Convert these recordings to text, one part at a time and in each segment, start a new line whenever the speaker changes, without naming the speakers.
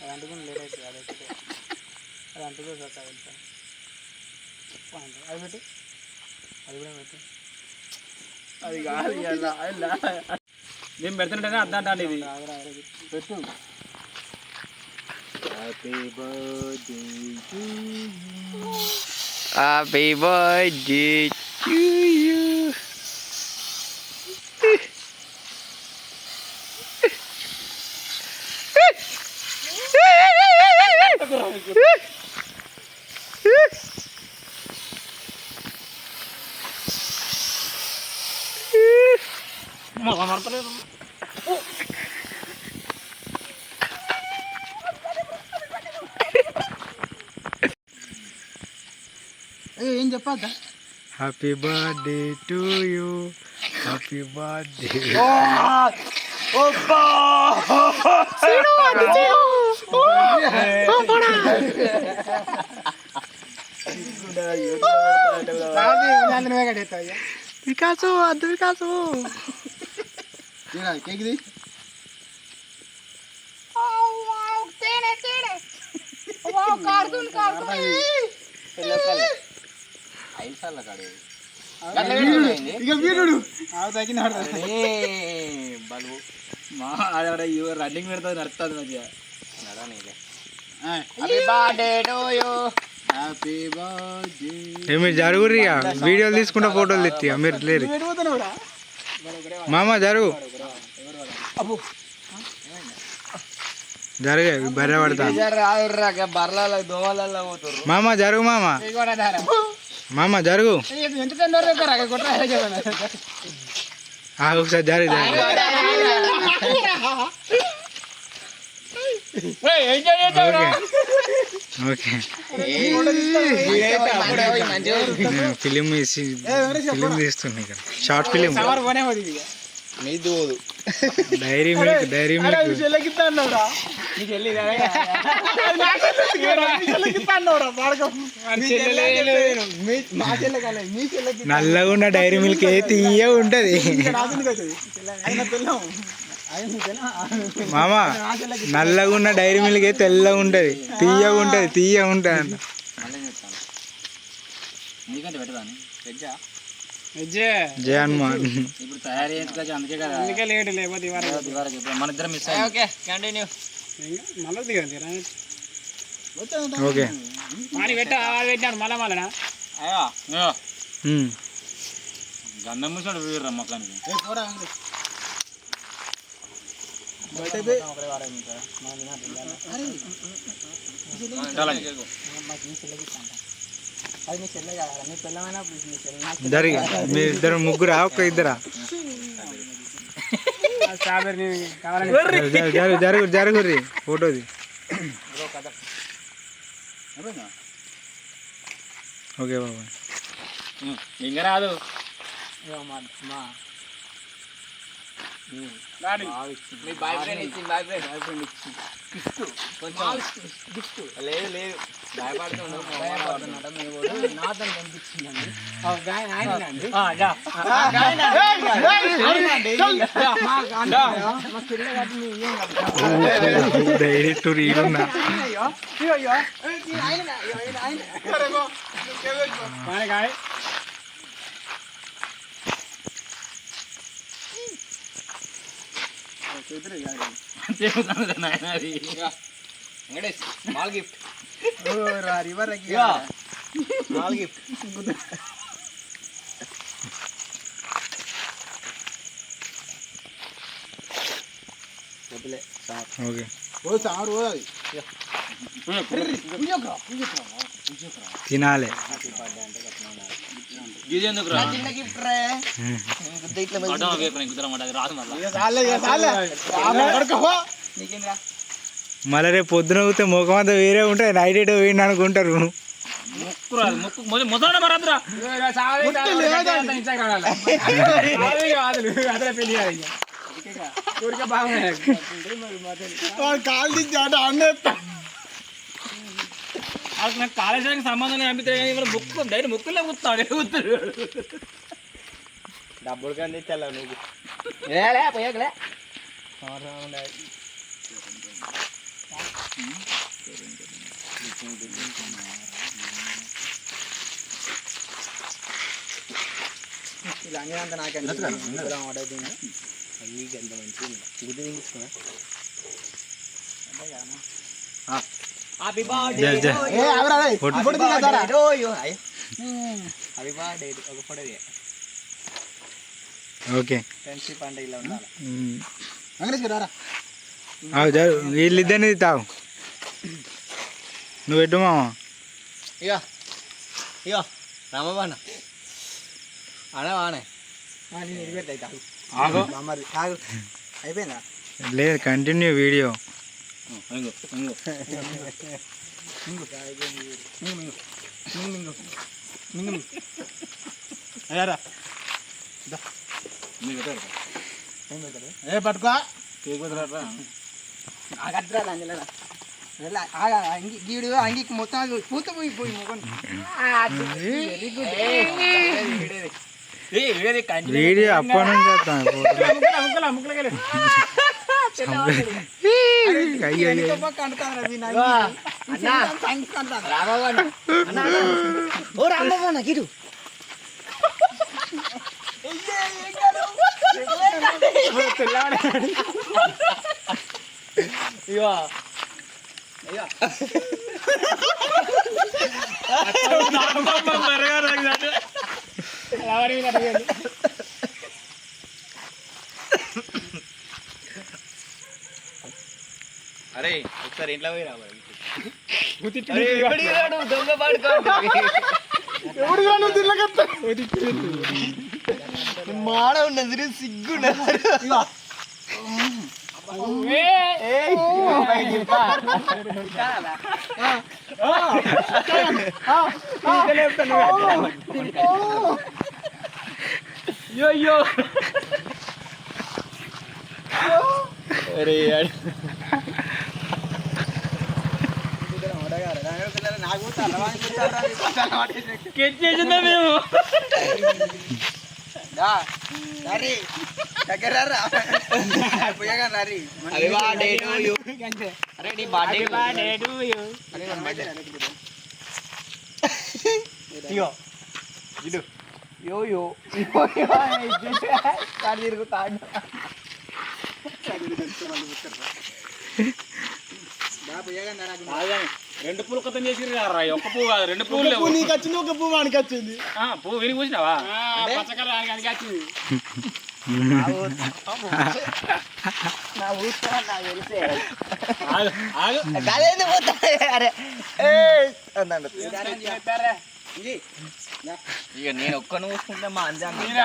అది అంటుకుని లేట్ అవుతుంది. అది ఎక్కితే అది అంటుకో సార్ వెళ్తాను. అది పెట్టి అది కూడా పెట్టి అది కాదు మేము పెడుతుంటేనే అద్దంటే ఇది పెట్టు. Happy birthday to you, happy birthday to you. ఏం చెప్పాక happy birthday to you, happy birthday. Vikas అద్దు వికాసు కేక్ది రన్నింగ్ పెడుతుంది నడుస్తుంది మంచిగా. మీరు జరుగురు ఇక వీడియోలు తీసుకుంటా ఫోటోలు తెచ్చి మీరు లేరు. మామ జరుగు జరగ బర్రె పడతా మామ జరుగు మామ మామ జరుగు ఒకసారి జరుగు ఓకే ఫిలిం తీస్తుంది ఇక్కడ short film. Dairy Milk Dairy Milk నల్లగా ఉన్న డైరీ మిల్క్ ఏ తీయ ఉంటది మామ. నల్లగా ఉన్న డైరీ మిల్క్ ఏ తెల్లగా ఉంటది తీయగా ఉంటది తీయ ఉంటది అంట. జయ హనుమాన్ ఇప్పుడు తయారీ అందుకే కదా అందుకే లేట్ లేకపోతే మన ఇద్దరం మిస్ అయ్యాం. ఓకే కంటిన్యూ ఓకే మళ్ళీ పెట్టాడు మళ్ళా మళ్ళా గంధం మూసాడు వీర్రా మొక్కనికి. మీ ఇద్దరు ముగ్గురా ఒక్క ఇద్దరా జరుగు జరుగుర్రి ఫోటోది. ఓకే బాబా ఇంకా రాదు లేదు లేదు భయపడుతున్నాడు నాతను కనిపించిందండి. Small gift small gift okay తినాలి మళ్ళీ రేపు పొద్దున పోతే ముఖం అంతా వేరే ఉంటాయి. నైట్ ఎటో వేయండి అనుకుంటారు. కాలేజీకి సంబంధం ముక్కు డైరెక్ట్ ముక్కులే కూర్తాడు డబ్బులు కానీ తెల్ల నువ్వు పోయాకలే ఇలా అంతా నాకే ఆర్డర్ అవుతుంది అన్నికి ఎంత మంచిగా గుడ్డు తీసుకున్నా హ్యాపీ బర్త్డే ఒక ఫోటో
ఓకే
ఫ్రెండ్షిప్ అంటే ఇలా ఉండాలి.
వీళ్ళిద్దరిని తావు నువ్వు పెట్టు మామ.
ఇక ఇక రామబాణ అనవానే నేను ఇడిపెట్టాయి కాదు మరి కాదు అయిపోయిందా?
లేదు కంటిన్యూ వీడియో.
ఏ పట్టుకో గీడు అంగికి మొత్తం పూత పోయి
వీడియో అప్పటి నుంచి
గిడు
అరే ఒకసారి ఇంట్లో పోయి రావాలి
దొంగ పడుకో మాడ ఉన్నది సిగ్గు
అయ్యో అరే చేసిందా మేము
తిరుగుతాడు
రెండు పూలు కొత్త చేసి ఒక్క పువ్వు కాదు రెండు పువ్వులు
నీకు వచ్చింది ఒక పువ్వు వానికి వచ్చింది
పువ్వు విని కూర్చున్నావా ఇక నేను ఒక్కను చూసుకుంటే మా అంజాన్ని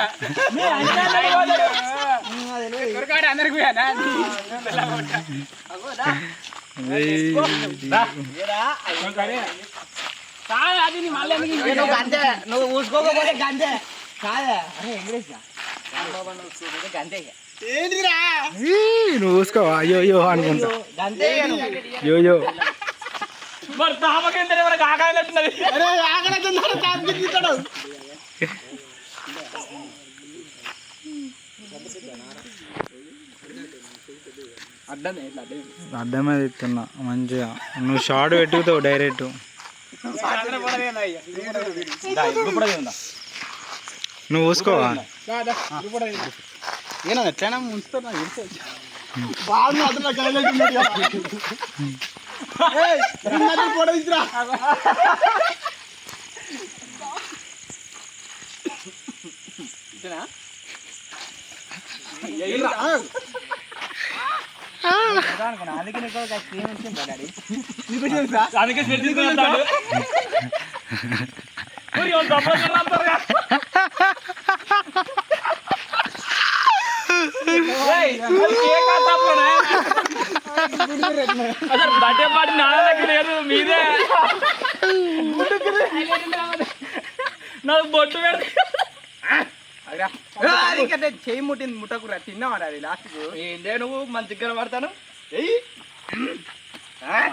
అందరికి
నువ్వు ఊసుకోకపోతే గంటే కాదా గంటే ఏంటిరా
నువ్వు చూసుకోవా అయ్యో అయ్యో అనుకుంటా
గంటే
యోయో
మరి తాపకేంద్ర వరకు ఆకాయనట్టున్నది
అడ్డమే తిస్తున్నా మంచిగా. నువ్వు షార్ట్ పెట్టుకుతావు డైరెక్ట్. నువ్వు చూసుకోవా
ఎట్లయినా ముంచుతున్నా
అందుకే బట్టే పాటి నా దగ్గర లేదు మీదే నాకు బొట్టు
చేయి ముట్టింది ముట్టకురా తిన్నావాడు అది లాస్ట్
ఏందే నువ్వు మన దగ్గర పడతాను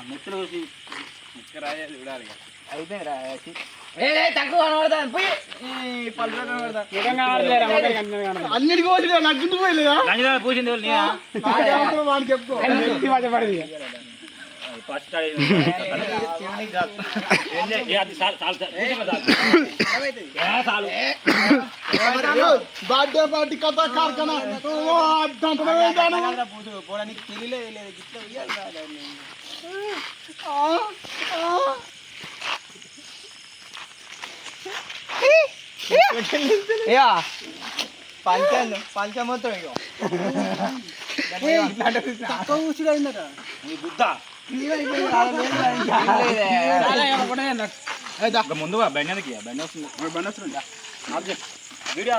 ముక్కలు చూసి ముక్క రాయాలి చూడాలి
అయిపోయింది తక్కువ కనబడతాను పోయి
అన్నిటికీ పూసింది
వాడికి చెప్పుకో బర్త్డే పార్టీ కథ కార్ఖానా పోవడానికి తెలియలేదు లేదు గిట్ల పంచమొత్తం ఇక తక్కువ కూర్చుడు అయిందట
ముందుగా బండి బండి వస్తుంది బండి వస్తుంది వీడియో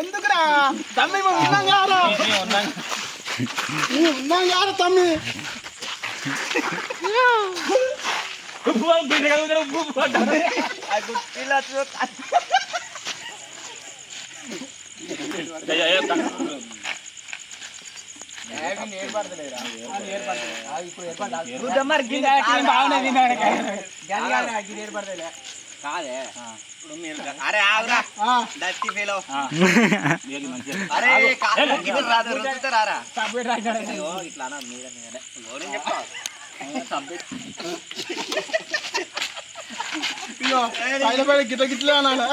ఎందుకురా తమ్మి ఉన్నాం కారా తమ్మి
కాదే ఇప్పుడు మీరు అరే ఆగురా దత్తి ఫీల్ అరే రారా ఇట్లా అన్నారు మీరే చెప్తా
గిట్ల గిట్లే అన్నా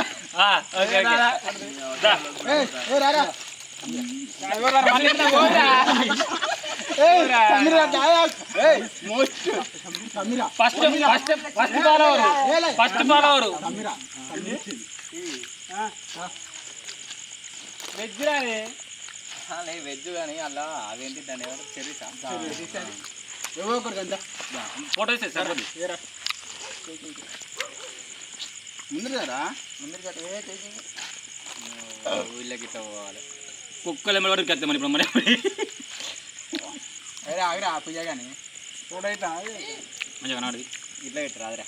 వెజ్ కానీ అలా అదేంటి దాని ఎవరు చెరీసా ఫోటో ఇస్తే సార్
ముందురా
వీళ్ళకి ఇట్లా పోవాలి కుక్కలు ఎమ్మడి వరకు వెళ్తామని ఇప్పుడు మరి
అరే ఆగిరా పూజ కానీ ఫోటో అయితే
మంచిగా నాడు ఇట్లా పెట్టు రాదురా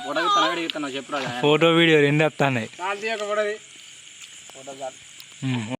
ఫోటో తనగడి చెప్తాను చెప్పురా
ఫోటో వీడియో రెండు వస్తున్నాయి
ఫోటో